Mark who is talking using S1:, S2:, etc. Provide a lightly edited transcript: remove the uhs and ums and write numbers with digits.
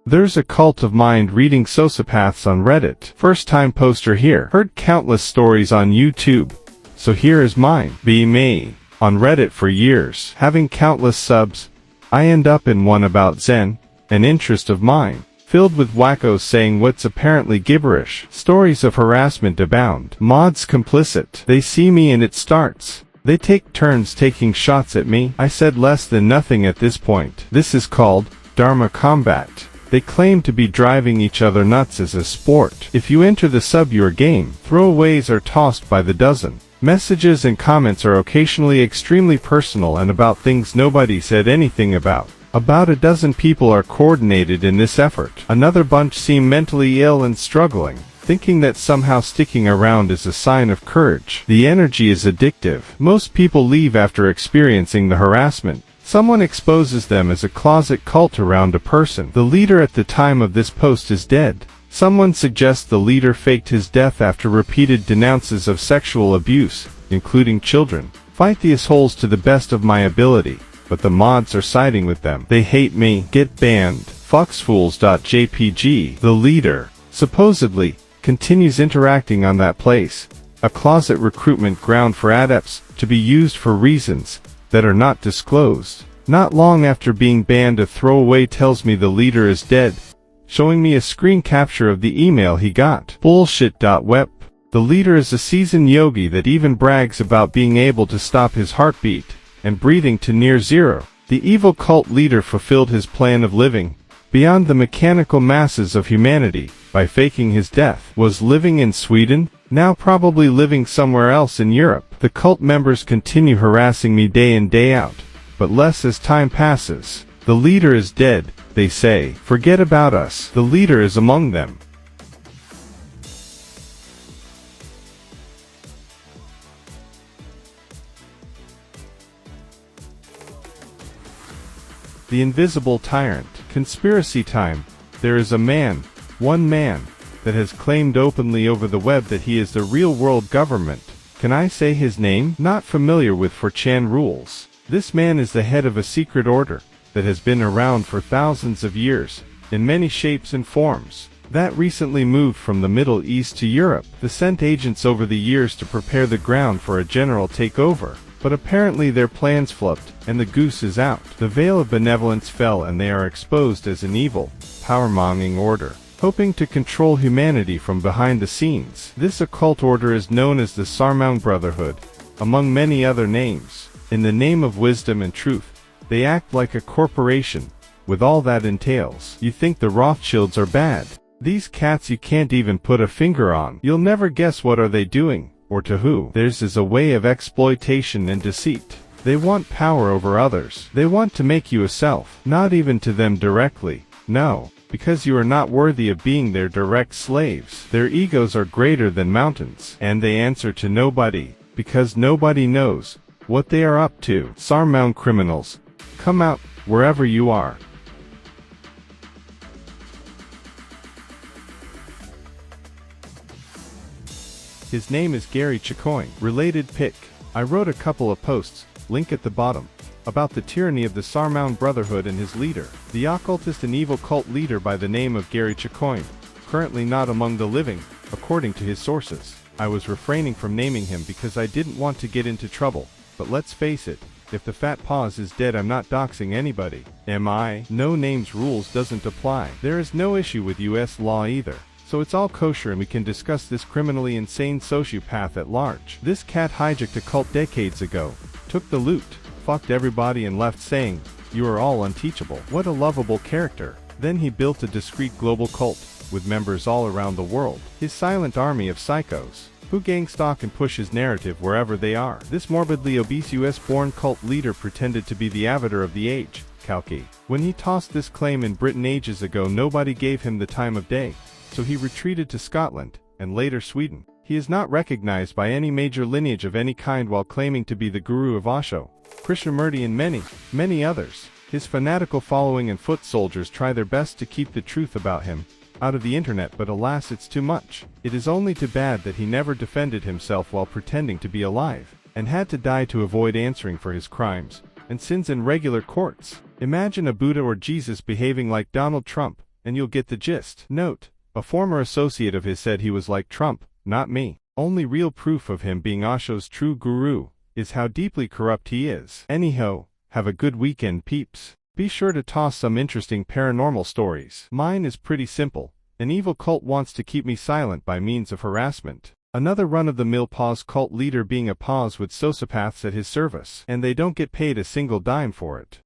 S1: There's a cult of mind reading sociopaths on Reddit. First time poster here. Heard countless stories on YouTube. So here is mine. Be me. On Reddit for years, having countless subs, I end up in one about Zen, an interest of mine, filled with wackos saying what's apparently gibberish. Stories of harassment abound. Mods complicit. They see me and it starts. They take turns taking shots at me. I said less than nothing at this point. This is called Dharma combat. They claim to be driving each other nuts as a sport. If you enter the sub your game, throwaways are tossed by the dozen. Messages and comments are occasionally extremely personal and about things nobody said anything about. About a dozen people are coordinated in this effort. Another bunch seem mentally ill and struggling, thinking that somehow sticking around is a sign of courage. The energy is addictive. Most people leave after experiencing the harassment. Someone exposes them as a closet cult around a person. The leader at the time of this post is dead. Someone suggests the leader faked his death after repeated denounces of sexual abuse, including children. Fight these holes to the best of my ability, but the mods are siding with them. They hate me. Get banned. Foxfools.jpg. The leader, supposedly, continues interacting on that place, a closet recruitment ground for adepts to be used for reasons that are not disclosed. Not long after being banned, a throwaway tells me the leader is dead, showing me a screen capture of the email he got. Bullshit.web. The leader is a seasoned yogi that even brags about being able to stop his heartbeat and breathing to near zero. The evil cult leader fulfilled his plan of living beyond the mechanical masses of humanity by faking his death. Was living in Sweden, now probably living somewhere else in Europe. The cult members continue harassing me day in day out, but less as time passes. The leader is dead, they say. Forget about us. The leader is among them. The invisible tyrant. Conspiracy time. There is a man, one man, that has claimed openly over the web that he is the real world government. Can I say his name? Not familiar with 4chan rules. This man is the head of a secret order that has been around for thousands of years, in many shapes and forms, that recently moved from the Middle East to Europe. They sent agents over the years to prepare the ground for a general takeover, but apparently their plans flopped, and the goose is out. The veil of benevolence fell and they are exposed as an evil, power-monging order, hoping to control humanity from behind the scenes. This occult order is known as the Sarmaung Brotherhood, among many other names. In the name of wisdom and truth, they act like a corporation, with all that entails. You think the Rothschilds are bad? These cats you can't even put a finger on. You'll never guess what are they doing, or to who. Theirs is a way of exploitation and deceit. They want power over others. They want to make you a self. Not even to them directly, no, because you are not worthy of being their direct slaves. Their egos are greater than mountains, and they answer to nobody, because nobody knows what they are up to. Sarmaung criminals, come out, wherever you are. His name is Gary Chicoine. Related pic. I wrote a couple of posts, link at the bottom, about the tyranny of the Sarmaung Brotherhood and his leader, the occultist and evil cult leader by the name of Gary Chicoine, currently not among the living, according to his sources. I was refraining from naming him because I didn't want to get into trouble, but let's face it, if the fat paws is dead, I'm not doxing anybody, am I? No names rules doesn't apply. There is no issue with US law either. So it's all kosher and we can discuss this criminally insane sociopath at large. This cat hijacked a cult decades ago, took the loot, fucked everybody and left saying, "You are all unteachable." What a lovable character. Then he built a discreet global cult, with members all around the world. His silent army of psychos, who gangstalk and push his narrative wherever they are. This morbidly obese US-born cult leader pretended to be the avatar of the age, Kalki. When he tossed this claim in Britain ages ago, nobody gave him the time of day. So he retreated to Scotland, and later Sweden. He is not recognized by any major lineage of any kind while claiming to be the guru of Osho, Krishnamurti and many others. His fanatical following and foot soldiers try their best to keep the truth about him out of the internet, but alas, it's too much. It is only too bad that he never defended himself while pretending to be alive, and had to die to avoid answering for his crimes and sins in regular courts. Imagine a Buddha or Jesus behaving like Donald Trump, and you'll get the gist. Note: a former associate of his said he was like Trump, not me. Only real proof of him being Osho's true guru is how deeply corrupt he is. Anyhow, have a good weekend, peeps. Be sure to toss some interesting paranormal stories. Mine is pretty simple. An evil cult wants to keep me silent by means of harassment. Another run-of-the-mill pause cult leader being a pause with sociopaths at his service, and they don't get paid a single dime for it.